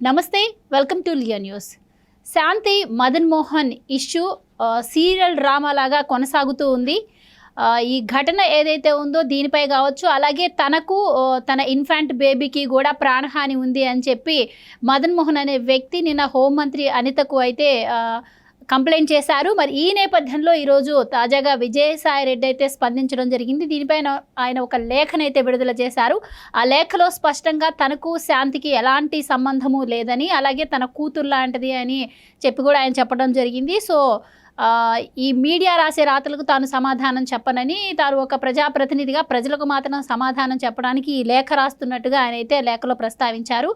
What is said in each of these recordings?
నమస్తే, welcome to లియా news. Shanti Madan Mohan issue serial drama లాగా కొనసాగుతూ ఉంది. ఈ ఘటన ఏదైతే ఉందో దీనిపై కావచ్చు, అలాగే తనకు తన ఇన్ఫాంట్ బేబీకి కూడా ప్రాణహాని ఉంది అని చెప్పి మదన్ మోహన్ అనే వ్యక్తి నిన్న హోంమంత్రి అనితకు అయితే కంప్లైంట్ చేశారు. మరి ఈ నేపథ్యంలో ఈరోజు తాజాగా విజయసాయి రెడ్డి అయితే స్పందించడం జరిగింది. దీనిపైన ఆయన ఒక లేఖనైతే విడుదల చేశారు. ఆ లేఖలో స్పష్టంగా తనకు శాంతికి ఎలాంటి సంబంధము లేదని, అలాగే తన కూతురు లాంటిది అని చెప్పి కూడా ఆయన చెప్పడం జరిగింది. సో ఈ మీడియా రాసే రాతలకు తాను సమాధానం చెప్పనని, తాను ఒక ప్రజాప్రతినిధిగా ప్రజలకు మాత్రం సమాధానం చెప్పడానికి ఈ లేఖ రాస్తున్నట్టుగా ఆయన అయితే లేఖలో ప్రస్తావించారు.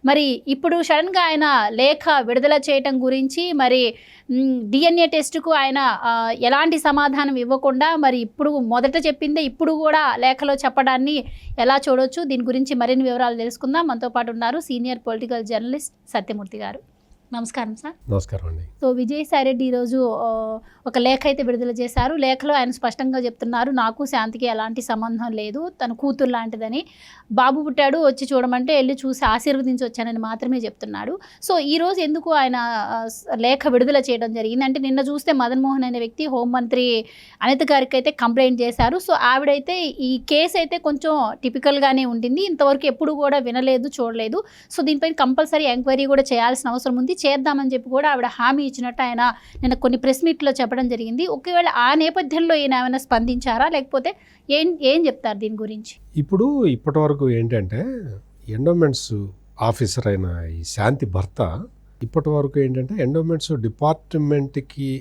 మరి ఇప్పుడు సడన్గా ఆయన లేఖ విడుదల చేయటం గురించి, మరి DNA టెస్టుకు ఆయన ఎలాంటి సమాధానం ఇవ్వకుండా మరి ఇప్పుడు మొదట చెప్పిందే ఇప్పుడు కూడా లేఖలో చెప్పడాన్ని ఎలా చూడవచ్చు, దీని గురించి మరిన్ని వివరాలు తెలుసుకుందాం. మనతో పాటు ఉన్నారు సీనియర్ పొలిటికల్ జర్నలిస్ట్ సత్యమూర్తి గారు. నమస్కారం సార్. నమస్కారం అండి. సో విజయసాయి రెడ్డి ఈరోజు ఒక లేఖ అయితే విడుదల చేశారు. లేఖలో ఆయన స్పష్టంగా చెప్తున్నారు, నాకు శాంతికి ఎలాంటి సంబంధం లేదు, తన కూతురు లాంటిదని. బాబు పుట్టాడు, వచ్చి చూడమంటే వెళ్ళి చూసి ఆశీర్వదించి వచ్చానని మాత్రమే చెప్తున్నాడు. సో ఈరోజు ఎందుకు ఆయన లేఖ విడుదల చేయడం జరిగింది అంటే, నిన్న చూస్తే మదన్ మోహన్ అనే వ్యక్తి హోంమంత్రి అనిత గారికి అయితే కంప్లైంట్ చేశారు. సో ఆవిడైతే ఈ కేసు అయితే కొంచెం టిపికల్గానే ఉంటుంది, ఇంతవరకు ఎప్పుడు కూడా వినలేదు, చూడలేదు. సో దీనిపైన కంపల్సరీ ఎంక్వైరీ కూడా చేయాల్సిన అవసరం ఉంది, చేద్దామని చెప్పి కూడా ఆవిడ హామీ ఇచ్చినట్టు ఆయన నిన్న కొన్ని ప్రెస్ మీట్లో చెప్పడం జరిగింది. ఒకవేళ ఆ నేపథ్యంలో ఈయన ఏమైనా స్పందించారా, లేకపోతే ఏం చెప్తారు దీని గురించి? ఇప్పటి వరకు ఏంటంటే, ఎండోమెంట్స్ ఆఫీసర్ అయిన ఈ శాంతి భర్త ఇప్పటి వరకు ఏంటంటే ఎండోమెంట్స్ డిపార్ట్మెంట్కి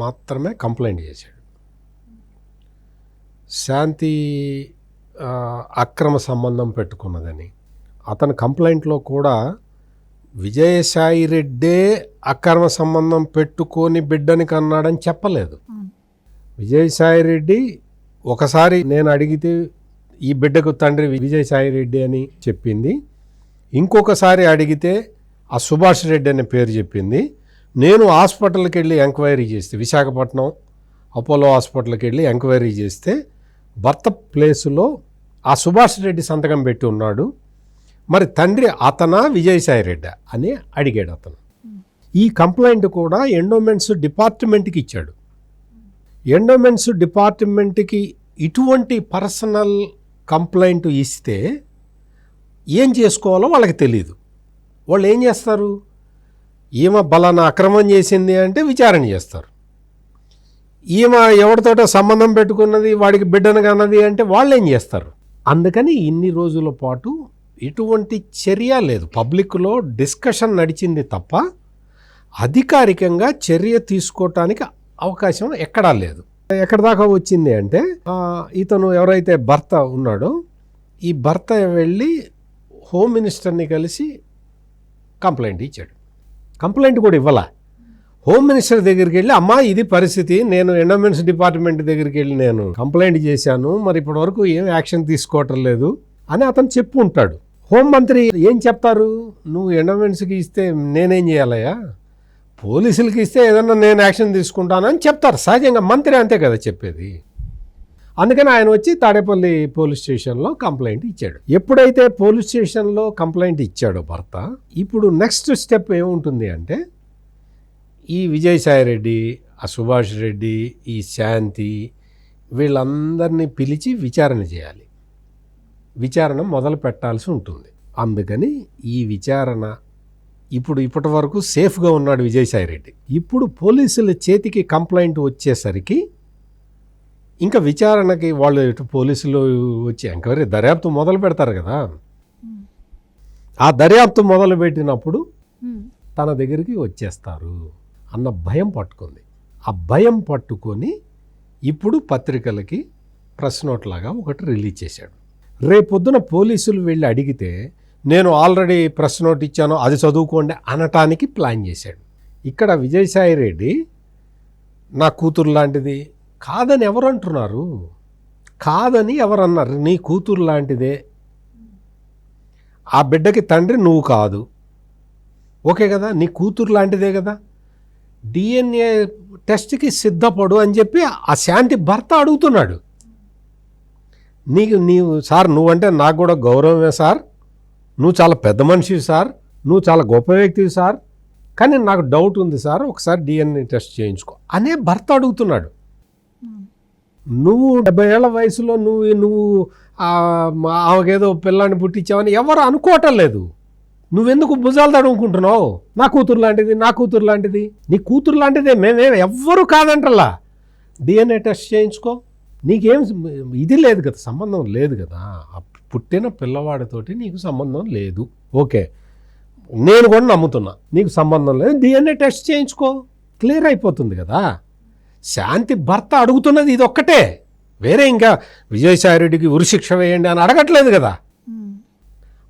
మాత్రమే కంప్లైంట్ చేశాడు. శాంతి అక్రమ సంబంధం పెట్టుకున్నదని అతని కంప్లైంట్లో కూడా విజయసాయి రెడ్డే అక్రమ సంబంధం పెట్టుకొని బిడ్డని కన్నాడని చెప్పలేదు. విజయసాయి రెడ్డి ఒకసారి నేను అడిగితే ఈ బిడ్డకు తండ్రి విజయసాయి రెడ్డి అని చెప్పింది, ఇంకొకసారి అడిగితే ఆ సుభాష్ రెడ్డి అనే పేరు చెప్పింది. నేను హాస్పిటల్కి వెళ్ళి ఎంక్వైరీ చేస్తే, విశాఖపట్నం అపోలో హాస్పిటల్కి వెళ్ళి ఎంక్వైరీ చేస్తే భర్త ప్లేసులో ఆ సుభాష్ రెడ్డి సంతకం పెట్టి ఉన్నాడు. మరి తండ్రి అతనా విజయసాయి రెడ్డి అని అడిగాడు అతను. ఈ కంప్లైంట్ కూడా ఎండోమెంట్స్ డిపార్ట్మెంట్కి ఇచ్చాడు. ఎండోమెంట్స్ డిపార్ట్మెంట్కి ఇటువంటి పర్సనల్ కంప్లైంట్ ఇస్తే ఏం చేసుకోవాలో వాళ్ళకి తెలియదు. వాళ్ళు ఏం చేస్తారు, ఈమె బలానా అక్రమం చేసింది అంటే విచారణ చేస్తారు. ఈమె ఎవరితోటో సంబంధం పెట్టుకున్నది, వాడికి బిడ్డను కన్నది అంటే వాళ్ళు ఏం చేస్తారు. అందుకని ఇన్ని రోజుల పాటు ఎటువంటి చర్య లేదు, పబ్లిక్లో డిస్కషన్ నడిచింది తప్ప అధికారికంగా చర్య తీసుకోవటానికి అవకాశం ఎక్కడా లేదు. ఎక్కడ దాకా వచ్చింది అంటే, ఇతను ఎవరైతే భర్త ఉన్నాడో ఈ భర్త వెళ్ళి హోమ్ మినిస్టర్ని కలిసి కంప్లైంట్ ఇచ్చాడు. కంప్లైంట్ కూడా ఇవ్వాల, హోమ్ మినిస్టర్ దగ్గరికి వెళ్ళి అమ్మా ఇది పరిస్థితి, నేను ఎండోమెంట్స్ డిపార్ట్మెంట్ దగ్గరికి వెళ్ళి నేను కంప్లైంట్ చేశాను, మరి ఇప్పటి వరకు ఏం యాక్షన్ తీసుకోవటం లేదు అని అతను చెప్పు ఉంటాడు. హోంమంత్రి ఏం చెప్తారు, నువ్వు ఎండోమెంట్స్కి ఇస్తే నేనేం చేయాలయ్యా, పోలీసులకి ఇస్తే ఏదన్నా నేను యాక్షన్ తీసుకుంటానని చెప్తారు. సహజంగా మంత్రి అంతే కదా చెప్పేది. అందుకని ఆయన వచ్చి తాడేపల్లి పోలీస్ స్టేషన్లో కంప్లైంట్ ఇచ్చాడు. ఎప్పుడైతే పోలీస్ స్టేషన్లో కంప్లైంట్ ఇచ్చాడో భర్త, ఇప్పుడు నెక్స్ట్ స్టెప్ ఏముంటుంది అంటే, ఈ విజయసాయి రెడ్డి, ఆ సుభాష్ రెడ్డి, ఈ శాంతి వీళ్ళందరినీ పిలిచి విచారణ చేయాలి. విచారణ మొదలు పెట్టాల్సి ఉంటుంది. అందుకని ఈ విచారణ ఇప్పటి వరకు సేఫ్గా ఉన్నాడు విజయసాయి రెడ్డి. ఇప్పుడు పోలీసుల చేతికి కంప్లైంట్ వచ్చేసరికి ఇంకా విచారణకి వాళ్ళు పోలీసులు వచ్చి ఎంక్వైరీ దర్యాప్తు మొదలు పెడతారు కదా. ఆ దర్యాప్తు మొదలు పెట్టినప్పుడు తన దగ్గరికి వచ్చేస్తారు అన్న భయం పట్టుకుంది. ఆ భయం పట్టుకొని ఇప్పుడు పత్రికలకి ప్రెస్ నోట్ లాగా ఒకటి రిలీజ్ చేశాడు. రేపొద్దున పోలీసులు వెళ్ళి అడిగితే నేను ఆల్రెడీ ప్రెస్ నోట్ ఇచ్చాను, అది చదువుకోండి అనటానికి ప్లాన్ చేశాడు. ఇక్కడ విజయసాయి రెడ్డి నా కూతురు లాంటిది కాదని ఎవరు అంటున్నారు, కాదని ఎవరన్నారు, నీ కూతురు లాంటిదే, ఆ బిడ్డకి తండ్రి నువ్వు కాదు, ఓకే కదా, నీ కూతురు లాంటిదే కదా, DNA టెస్ట్కి సిద్ధపడు అని చెప్పి ఆ శాంతి భర్త అడుగుతున్నాడు. నీవు సార్, నువ్వంటే నాకు కూడా గౌరవమే సార్, నువ్వు చాలా పెద్ద మనిషి సార్, నువ్వు చాలా గొప్ప వ్యక్తివి సార్, కానీ నాకు డౌట్ ఉంది సార్, ఒకసారి DNA టెస్ట్ చేయించుకో అనే భర్త అడుగుతున్నాడు. నువ్వు 70 ఏళ్ల వయసులో నువ్వు ఆమెకేదో పిల్లాన్ని పుట్టించావని ఎవరు అనుకోవటం లేదు. నువ్వెందుకు భుజాలు తడుముకుంటున్నావు? నా కూతురు లాంటిది, నా కూతురు లాంటిది, నీ కూతురు లాంటిదే, మేమేం ఎవ్వరు కాదంటలా. DNA టెస్ట్ చేయించుకో. నీకేం ఇది లేదు కదా, సంబంధం లేదు కదా, పుట్టిన పిల్లవాడితోటి నీకు సంబంధం లేదు. ఓకే, నేను కూడా నమ్ముతున్నా నీకు సంబంధం లేదు, DNA టెస్ట్ చేయించుకో, క్లియర్ అయిపోతుంది కదా. శాంతి భర్త అడుగుతున్నది ఇది ఒక్కటే, వేరే ఇంకా విజయసాయిరెడ్డికి ఉరిశిక్ష వేయండి అని అడగట్లేదు కదా.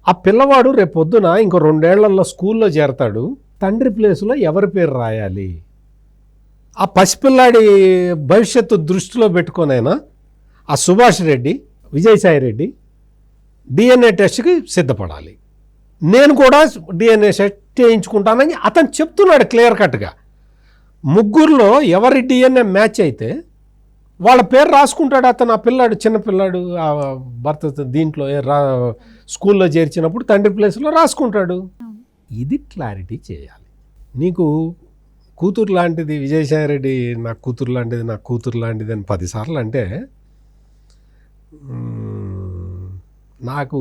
ఆ పిల్లవాడు రేపొద్దున ఇంకో 2 ఏళ్లలో స్కూల్లో చేరతాడు, తండ్రి ప్లేసులో ఎవరి పేరు రాయాలి? ఆ పసిపిల్లాడి భవిష్యత్తు దృష్టిలో పెట్టుకొనైనా ఆ సుభాష్ రెడ్డి, విజయసాయిరెడ్డి DNA టెస్ట్కి సిద్ధపడాలి. నేను కూడా DNA టెస్ట్ చేయించుకుంటానని అతను చెప్తున్నాడు క్లియర్ కట్గా. ముగ్గురులో ఎవరి DNA మ్యాచ్ అయితే వాళ్ళ పేరు రాసుకుంటాడు అతను. ఆ పిల్లాడు, చిన్న పిల్లాడు, ఆ భర్త దీంట్లో స్కూల్లో చేర్చినప్పుడు తండ్రి ప్లేస్లో రాసుకుంటాడు. ఇది క్లారిటీ చేయాలి. నీకు కూతురు లాంటిది విజయసాయిరెడ్డి, నా కూతురు లాంటిది, నా కూతురు లాంటిది అని 10 సార్లు అంటే నాకు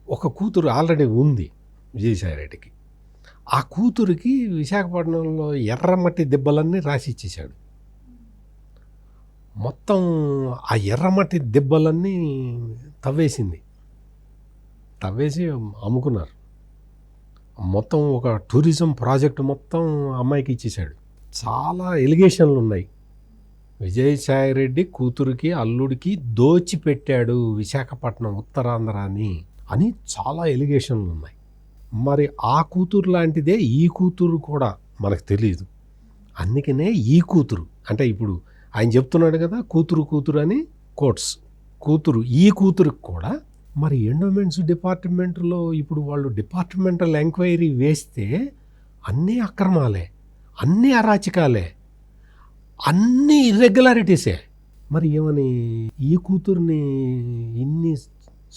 ఒక కూతురు ఆల్రెడీ ఉంది విజయసాయిరెడ్డికి. ఆ కూతురికి విశాఖపట్నంలో ఎర్రమట్టి దెబ్బలన్నీ రాసి ఇచ్చేశాడు. మొత్తం ఆ ఎర్రమట్టి దెబ్బలన్నీ తవ్వేసి అమ్ముకున్నారు. మొత్తం ఒక టూరిజం ప్రాజెక్ట్ మొత్తం అమ్మాయికి ఇచ్చేశాడు. చాలా ఎలిగేషన్లు ఉన్నాయి. విజయసాయిరెడ్డి కూతురికి, అల్లుడికి దోచిపెట్టాడు విశాఖపట్నం ఉత్తరాంధ్రాని అని చాలా ఎలిగేషన్లు ఉన్నాయి. మరి ఆ కూతురు లాంటిదే ఈ కూతురు కూడా మనకు తెలియదు. అందుకనే ఈ కూతురు అంటే ఇప్పుడు ఆయన చెప్తున్నాడు కదా, కూతురు అని కోట్స్, కూతురు, ఈ కూతురుకి కూడా మరి ఎండోమెంట్స్ డిపార్ట్మెంట్లో ఇప్పుడు వాళ్ళు డిపార్ట్మెంటల్ ఎంక్వైరీ వేస్తే అన్నీ అక్రమాలే, అన్నీ అరాచకాలే, అన్నీ ఇర్రెగ్యులారిటీసే. మరి ఏమని ఈ కూతుర్ని ఇన్ని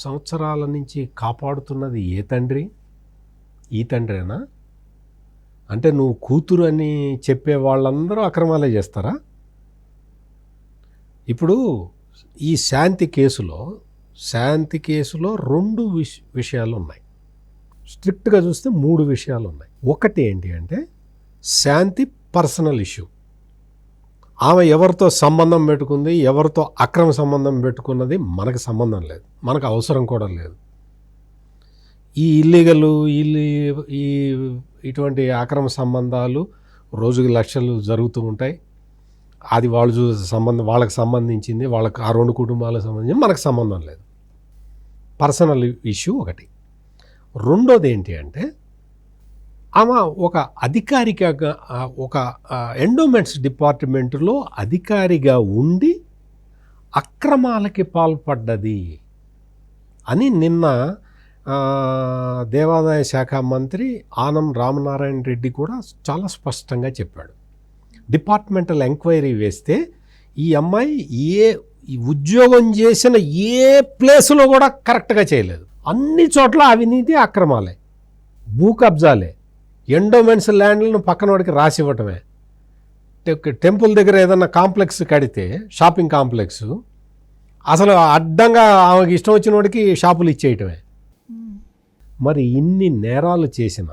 సంవత్సరాల నుంచి కాపాడుతున్నది ఏ తండ్రి? ఈ తండ్రేనా? అంటే నువ్వు కూతురు అని చెప్పే వాళ్ళందరూ అక్రమాలే చేస్తారా? ఇప్పుడు ఈ శాంతి కేసులో 2 విషయాలు ఉన్నాయి. స్ట్రిక్ట్గా చూస్తే 3 విషయాలు ఉన్నాయి. ఒకటి ఏంటి అంటే శాంతి పర్సనల్ ఇష్యూ. ఆమె ఎవరితో సంబంధం పెట్టుకుంది, ఎవరితో అక్రమ సంబంధం పెట్టుకున్నది మనకు సంబంధం లేదు, మనకు అవసరం కూడా లేదు. ఈ ఇటువంటి అక్రమ సంబంధాలు రోజుకి లక్షలు జరుగుతూ ఉంటాయి. అది వాళ్ళు వాళ్ళకి సంబంధించింది, వాళ్ళకి ఆ 2 కుటుంబాలకు సంబంధించి మనకు సంబంధం లేదు. పర్సనల్ ఇష్యూ ఒకటి. రెండోది ఏంటి అంటే ఆమె ఒక అధికారిగా, ఒక ఎండోమెంట్స్ డిపార్ట్మెంట్లో అధికారిగా ఉండి అక్రమాలకి పాల్పడ్డది అని నిన్న దేవాదాయ శాఖ మంత్రి ఆనం రామనారాయణ రెడ్డి కూడా చాలా స్పష్టంగా చెప్పాడు. డిపార్ట్మెంటల్ ఎంక్వైరీ వేస్తే ఈ అమ్మాయి ఉద్యోగం చేసిన ఏ ప్లేస్లో కూడా కరెక్ట్గా చేయలేదు. అన్ని చోట్ల అవినీతి, అక్రమాలే, భూ కబ్జాలే, ఎండోమెంట్స్ ల్యాండ్లను పక్కన వాడికి రాసి ఇవ్వటమే. టెంపుల్ దగ్గర ఏదన్నా కాంప్లెక్స్ కడితే, షాపింగ్ కాంప్లెక్స్, అసలు అడ్డంగా ఆమెకి ఇష్టం వచ్చిన వాడికి షాపులు ఇచ్చేయటమే. మరి ఇన్ని నేరాలు చేసిన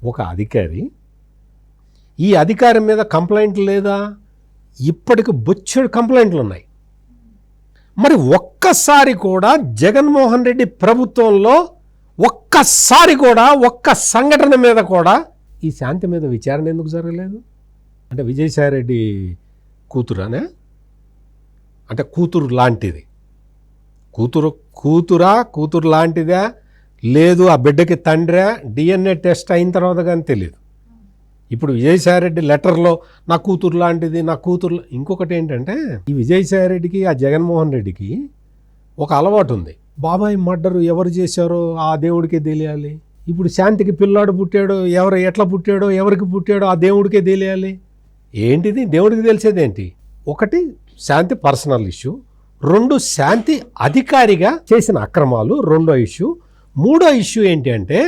ఒక అధికారి, ఈ అధికారి మీద కంప్లైంట్ లేదా? ఇప్పటికి బొచ్చెడు కంప్లైంట్లు ఉన్నాయి. మరి ఒక్కసారి కూడా జగన్మోహన్ రెడ్డి ప్రభుత్వంలో ఒక్కసారి కూడా ఒక్క సంఘటన మీద కూడా ఈ శాంతి మీద విచారణ ఎందుకు జరగలేదు? అంటే విజయసాయిరెడ్డి కూతురానే? అంటే కూతురు లాంటిది, కూతురు లాంటిదా లేదు ఆ బిడ్డకి తండ్రా? DNA టెస్ట్ అయిన తర్వాత కానీ తెలియదు. ఇప్పుడు విజయసాయిరెడ్డి లెటర్లో నా కూతురు లాంటిది, నా కూతురు. ఇంకొకటి ఏంటంటే ఈ విజయసాయిరెడ్డికి, ఆ జగన్మోహన్ రెడ్డికి ఒక అలవాటు ఉంది. బాబాయ్ మర్డరు ఎవరు చేశారో ఆ దేవుడికే తెలియాలి. ఇప్పుడు శాంతికి పిల్లాడు పుట్టాడో, ఎట్లా పుట్టాడో, ఎవరికి పుట్టాడో ఆ దేవుడికే తెలియాలి. ఏంటిది దేవుడికి తెలిసేదేంటి? ఒకటి శాంతి పర్సనల్ ఇష్యూ, 2 శాంతి అధికారిగా చేసిన అక్రమాలు రెండో ఇష్యూ. 3వ ఇష్యూ ఏంటి అంటే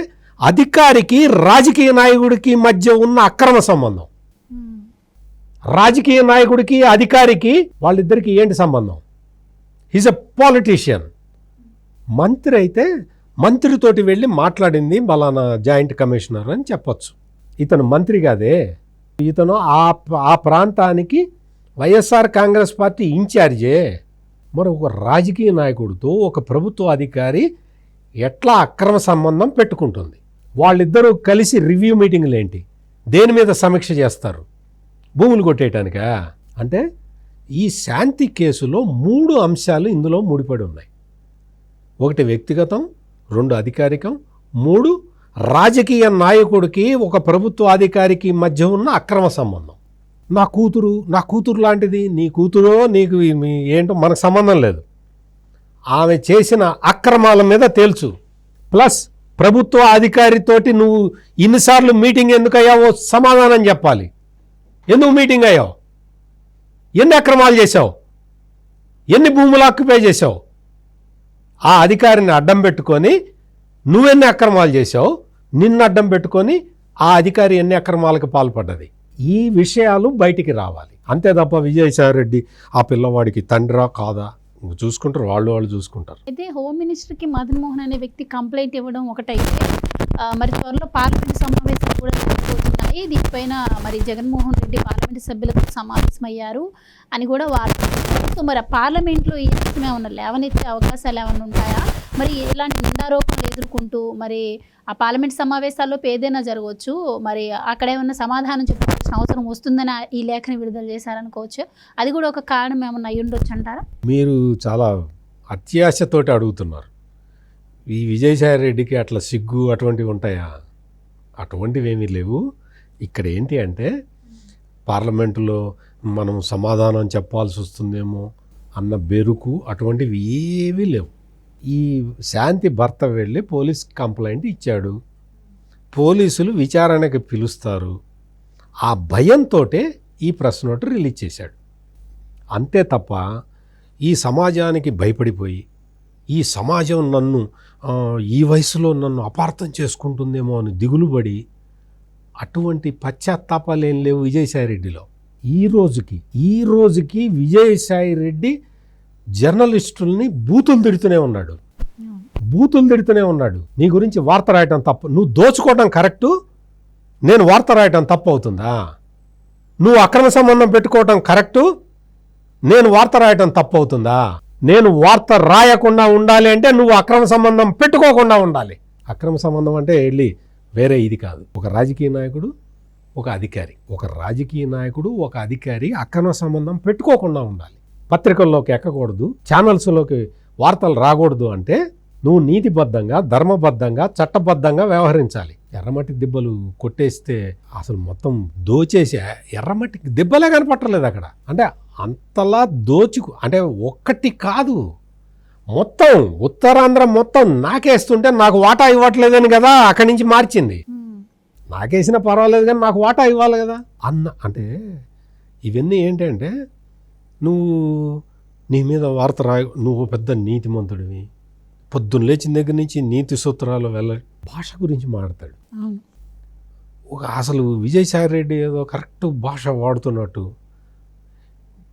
అధికారికి రాజకీయ నాయకుడికి మధ్య ఉన్న అక్రమ సంబంధం. రాజకీయ నాయకుడికి అధికారికి వాళ్ళిద్దరికి ఏంటి సంబంధం? He's a politician. మంత్రి అయితే మంత్రితోటి వెళ్ళి మాట్లాడింది బలానా జాయింట్ కమిషనర్ అని చెప్పొచ్చు. ఇతను మంత్రి కాదే, ఇతను ఆ ప్రాంతానికి వైఎస్ఆర్ కాంగ్రెస్ పార్టీ ఇన్ఛార్జే. మరి ఒక రాజకీయ నాయకుడితో ఒక ప్రభుత్వ అధికారి ఎట్లా అక్రమ సంబంధం పెట్టుకుంటుంది? వాళ్ళిద్దరూ కలిసి రివ్యూ మీటింగ్లు ఏంటి? దేని మీద సమీక్ష చేస్తారు? భూములు కొట్టేయటానికా? అంటే ఈ శాంతి కేసులో 3 అంశాలు ఇందులో ముడిపడి ఉన్నాయి. 1 వ్యక్తిగతం, 2 అధికారికం, 3 రాజకీయ నాయకుడికి ఒక ప్రభుత్వ అధికారికి మధ్య ఉన్న అక్రమ సంబంధం. నా కూతురు లాంటిది, నీ కూతురో నీకు ఏంటో మనకు సంబంధం లేదు. ఆమె చేసిన అక్రమాల మీద తేల్చు. ప్లస్ ప్రభుత్వ అధికారితోటి నువ్వు ఇన్నిసార్లు మీటింగ్ ఎందుకు అయ్యావో సమాధానం చెప్పాలి. ఎందుకు మీటింగ్ అయ్యావు? ఎన్ని అక్రమాలు చేశావు? ఎన్ని భూములు ఆక్యుపై చేశావు? ఆ అధికారిని అడ్డం పెట్టుకొని నువ్వెన్ని అక్రమాలు చేశావు? నిన్ను అడ్డం పెట్టుకొని ఆ అధికారి ఎన్ని అక్రమాలకు పాల్పడ్డది? ఈ విషయాలు బయటికి రావాలి. అంతే తప్ప విజయసాయిరెడ్డి ఆ పిల్లవాడికి తండ్రా కాదా చూసుకుంటారు, వాళ్ళు చూసుకుంటారు. అయితే హోమ్ మినిస్టర్కి మదన్ మోహన్ అనే వ్యక్తి కంప్లైంట్ ఇవ్వడం ఒకటైతే, మరి త్వరలో పార్లమెంట్ సమావేశాలు కూడా జరగబోతున్నాయి. దీనిపైన మరి జగన్మోహన్ రెడ్డి పార్లమెంట్ సభ్యులతో సమావేశమయ్యారు అని కూడా వార్త. సో మరి పార్లమెంట్లో ఈ అంశం ఏమన్నా లేవనెత్తే అవకాశాలు ఏమైనా ఉంటాయా? మరి ఇలాంటి నిందారోపణలు ఎదుర్కొంటూ మరి ఆ పార్లమెంట్ సమావేశాల్లో ఏదైనా జరగవచ్చు, మరి అక్కడ ఏమన్నా సమాధానం చెప్పుకోవాల్సిన అవసరం వస్తుందని ఈ లేఖని విడుదల చేశారనుకోవచ్చు. అది కూడా ఒక కారణం ఏమన్నా అయ్యి ఉండొచ్చు అంటారా? మీరు చాలా అత్యాశతోటి అడుగుతున్నారు. ఈ విజయసాయిరెడ్డికి అట్లా సిగ్గు అటువంటివి ఉంటాయా? అటువంటివి ఏమీ లేవు. ఇక్కడ ఏంటి అంటే పార్లమెంటులో మనం సమాధానం చెప్పాల్సి వస్తుందేమో అన్న బెరుకు అటువంటివి ఏవీ లేవు. ఈ శాంతి భర్త వెళ్ళి పోలీస్ కంప్లైంట్ ఇచ్చాడు, పోలీసులు విచారణకి పిలుస్తారు. ఆ భయంతో ఈ ప్రెస్ నోట్ రిలీజ్ చేశాడు. అంతే తప్ప ఈ సమాజానికి భయపడిపోయి ఈ సమాజం నన్ను ఈ వయసులో నన్ను అపార్థం చేసుకుంటుందేమో అని దిగులుపడి అటువంటి పశ్చాత్తాపాలు ఏం లేవు విజయసాయిరెడ్డిలో. ఈ రోజుకి విజయసాయిరెడ్డి జర్నలిస్టుల్ని బూతులు తిడుతూనే ఉన్నాడు. నీ గురించి వార్త రాయటం తప్పు, నువ్వు దోచుకోవటం కరెక్టు, నేను వార్త రాయటం తప్పు అవుతుందా? నువ్వు అక్రమ సంబంధం పెట్టుకోవటం కరెక్టు, నేను వార్త రాయటం తప్పు అవుతుందా? నేను వార్త రాయకుండా ఉండాలి అంటే నువ్వు అక్రమ సంబంధం పెట్టుకోకుండా ఉండాలి. అక్రమ సంబంధం అంటే వెళ్ళి వేరే ఇది కాదు. ఒక రాజకీయ నాయకుడు ఒక అధికారి అక్రమ సంబంధం పెట్టుకోకుండా ఉండాలి. పత్రికల్లోకి ఎక్కకూడదు, ఛానల్స్లోకి వార్తలు రాకూడదు అంటే నువ్వు నీతిబద్ధంగా, ధర్మబద్ధంగా, చట్టబద్ధంగా వ్యవహరించాలి. ఎర్రమట్టి దిబ్బలు కొట్టేస్తే అసలు మొత్తం దోచేసి ఎర్రమట్టికి దిబ్బలే కనపట్టలేదు అక్కడ. అంటే అంతలా అంటే ఒక్కటి కాదు, మొత్తం ఉత్తరాంధ్ర మొత్తం నాకేస్తుంటే నాకు వాటా ఇవ్వట్లేదని కదా అక్కడి నుంచి మార్చింది. నాకేసినా పర్వాలేదు కానీ నాకు వాటా ఇవ్వాలి కదా అంటే ఇవన్నీ ఏంటంటే నీ మీద వార్త నువ్వు పెద్ద నీతిమంతుడివి, పొద్దున్న లేచిన దగ్గర నుంచి నీతి సూత్రాలు భాష గురించి మాట్లాడతాడు. అసలు విజయసాయిరెడ్డి ఏదో కరెక్ట్ భాష వాడుతున్నట్టు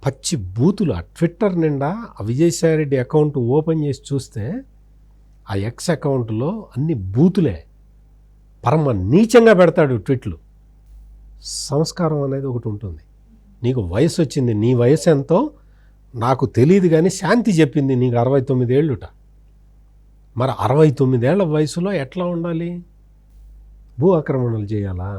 పచ్చి బూతులు. ఆ ట్విట్టర్ నిండా ఆ విజయసాయిరెడ్డి అకౌంట్ ఓపెన్ చేసి చూస్తే ఆ ఎక్స్ అకౌంట్లో అన్ని బూతులే, పరమ నీచంగా పెడతాడు ట్వీట్లు. సంస్కారం అనేది ఒకటి ఉంటుంది. నీకు వయసు వచ్చింది, నీ వయసు ఎంతో నాకు తెలియదు కానీ శాంతి చెప్పింది నీకు 69 ఏళ్ళుట. మరి 69 ఏళ్ల వయసులో ఎట్లా ఉండాలి? భూ ఆక్రమణలు చేయాలా?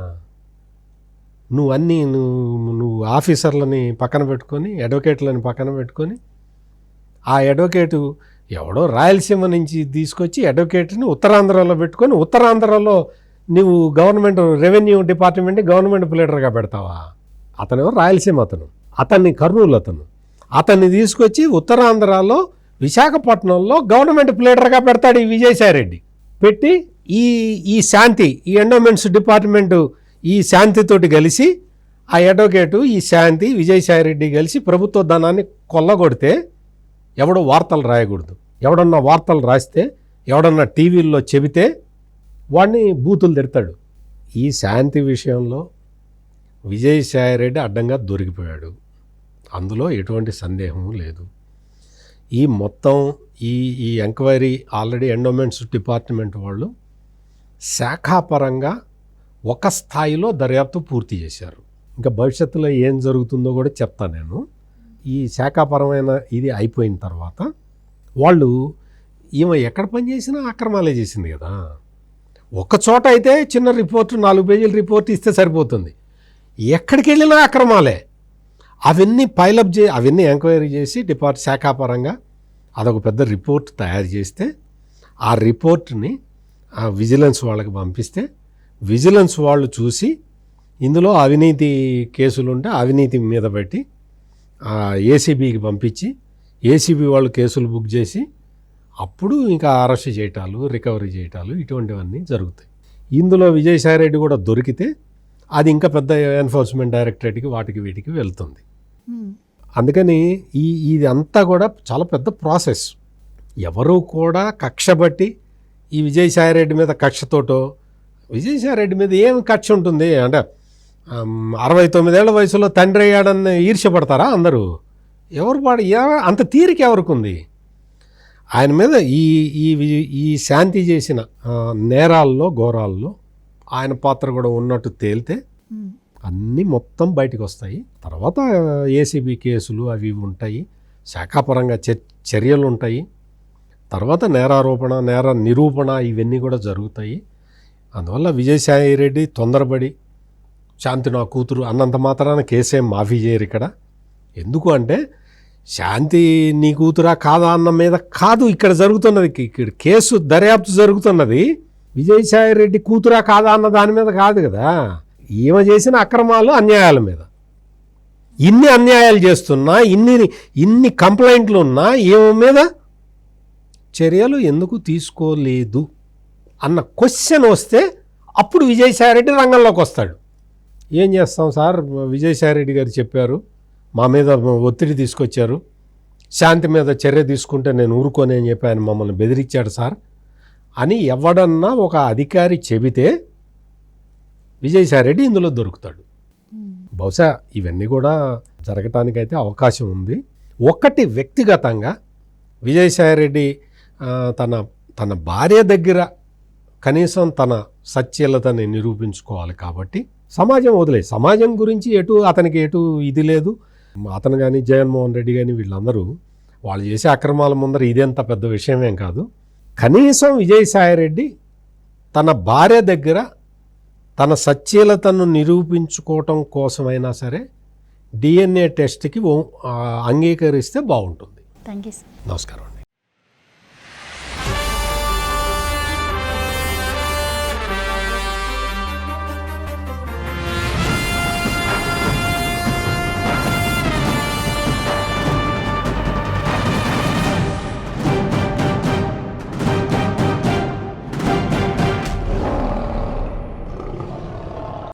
నువ్వు ఆఫీసర్లని పక్కన పెట్టుకొని, అడ్వకేట్లని పక్కన పెట్టుకొని, ఆ అడ్వకేటు ఎవడో రాయలసీమ నుంచి తీసుకొచ్చి అడ్వకేట్ని ఉత్తరాంధ్రలో పెట్టుకొని ఉత్తరాంధ్రలో నువ్వు గవర్నమెంట్ రెవెన్యూ డిపార్ట్మెంట్ గవర్నమెంట్ ప్లేడర్గా పెడతావా? అతను రాయలసీమ, అతన్ని కర్నూలు, అతన్ని తీసుకొచ్చి ఉత్తరాంధ్రలో విశాఖపట్నంలో గవర్నమెంట్ ప్లేడర్గా పెడతాడు ఈ విజయసాయిరెడ్డి. పెట్టి ఈ శాంతి, ఈ ఎండోమెంట్స్ డిపార్ట్మెంటు ఈ శాంతితోటి కలిసి ఆ అడ్వకేటు ఈ శాంతి విజయసాయిరెడ్డి కలిసి ప్రభుత్వ ధనాన్ని కొల్లగొడితే ఎవడో వార్తలు రాయకూడదు. ఎవడన్నా వార్తలు రాస్తే, ఎవడన్నా టీవీల్లో చెబితే వాడిని బూతులు తిడతాడు. ఈ శాంతి విషయంలో విజయసాయిరెడ్డి అడ్డంగా దొరికిపోయాడు, అందులో ఎటువంటి సందేహం లేదు. ఈ మొత్తం ఈ ఎంక్వైరీ ఆల్రెడీ ఎండోమెంట్స్ డిపార్ట్మెంట్ వాళ్ళు శాఖాపరంగా ఒక స్థాయిలో దర్యాప్తు పూర్తి చేశారు. ఇంకా భవిష్యత్తులో ఏం జరుగుతుందో కూడా చెప్తాను నేను. ఈ శాఖాపరమైన ఇది అయిపోయిన తర్వాత వాళ్ళు ఈమె ఎక్కడ పనిచేసినా అక్రమాలే చేసింది కదా. ఒక చోట అయితే చిన్న రిపోర్టు 4 పేజీల రిపోర్ట్ ఇస్తే సరిపోతుంది, ఎక్కడికి వెళ్ళినా అక్రమాలే. అవన్నీ పైలప్ అవన్నీ ఎంక్వైరీ చేసి శాఖాపరంగా అదొక పెద్ద రిపోర్ట్ తయారు చేస్తే ఆ రిపోర్ట్ని విజిలెన్స్ వాళ్ళకి పంపిస్తే విజిలెన్స్ వాళ్ళు చూసి ఇందులో అవినీతి కేసులు ఉంటే అవినీతి మీద పెట్టి ఏసీబీకి పంపించి ఏసీబీ వాళ్ళు కేసులు బుక్ చేసి అప్పుడు ఇంకా అరెస్ట్ చేయటాలు, రికవరీ చేయటాలు ఇటువంటివన్నీ జరుగుతాయి. ఇందులో విజయసాయిరెడ్డి కూడా దొరికితే అది ఇంకా పెద్ద ఎన్ఫోర్స్మెంట్ డైరెక్టరేట్కి వాటికి వీటికి వెళ్తుంది. అందుకని ఇది అంతా కూడా చాలా పెద్ద ప్రాసెస్. ఎవరు కూడా కక్ష బట్టి ఈ విజయసాయిరెడ్డి మీద కక్షతోటో, విజయసాయిరెడ్డి మీద ఏం కక్ష ఉంటుంది అంటే 69 ఏళ్ల వయసులో తండ్రి అయ్యాడని ఈర్ష్యపడతారా అందరూ? అంత తీరిక ఎవరికి ఉంది? ఆయన మీద ఈ శాంతి చేసిన నేరాల్లో ఘోరాల్లో ఆయన పాత్ర కూడా ఉన్నట్టు తేలితే అన్నీ మొత్తం బయటకు వస్తాయి. తర్వాత ఏసీబీ కేసులు అవి ఉంటాయి, శాఖాపరంగా చర్యలు ఉంటాయి, తర్వాత నేరారోపణ నేర నిరూపణ ఇవన్నీ కూడా జరుగుతాయి. అందువల్ల విజయసాయిరెడ్డి తొందరపడి శాంతి నా కూతురు అన్నంత మాత్రాన కేసేం మాఫీ చేయరు ఇక్కడ. ఎందుకు అంటే శాంతి నీ కూతురా కాదా అన్న మీద కాదు ఇక్కడ జరుగుతున్నది. ఇక్కడ కేసు దర్యాప్తు జరుగుతున్నది విజయసాయిరెడ్డి కూతురా కాదా అన్న దాని మీద కాదు కదా, ఈమె చేసిన అక్రమాలు అన్యాయాల మీద. ఇన్ని అన్యాయాలు చేస్తున్నా, ఇన్ని కంప్లైంట్లు ఉన్నా ఈమె మీద చర్యలు ఎందుకు తీసుకోలేదు అన్న క్వశ్చన్ వస్తే అప్పుడు విజయసాయిరెడ్డి రంగంలోకి వస్తాడు. ఏం చేస్తాం సార్, విజయసాయిరెడ్డి గారు చెప్పారు, మా మీద ఒత్తిడి తీసుకొచ్చారు, శాంతి మీద చర్య తీసుకుంటే నేను ఊరుకోనే అని చెప్పి ఆయన మమ్మల్ని బెదిరించాడు సార్ అని ఎవడన్నా ఒక అధికారి చెబితే విజయసాయిరెడ్డి ఇందులో దొరుకుతాడు. బహుశా ఇవన్నీ కూడా జరగటానికైతే అవకాశం ఉంది. ఒకటి వ్యక్తిగతంగా విజయసాయిరెడ్డి తన భార్య దగ్గర కనీసం తన సత్యలతని నిరూపించుకోవాలి కాబట్టి సమాజం సమాజం గురించి అతనికి ఇది లేదు. అతను కానీ జగన్మోహన్ రెడ్డి కానీ వీళ్ళందరూ వాళ్ళు చేసే అక్రమాల ముందర ఇదేంత పెద్ద విషయమేం కాదు. కనీసం విజయసాయిరెడ్డి తన భార్య దగ్గర తన సత్యలతను నిరూపించుకోవటం కోసమైనా సరే DNA టెస్ట్కి అంగీకరిస్తే బాగుంటుంది. Thank you sir. నమస్కారం.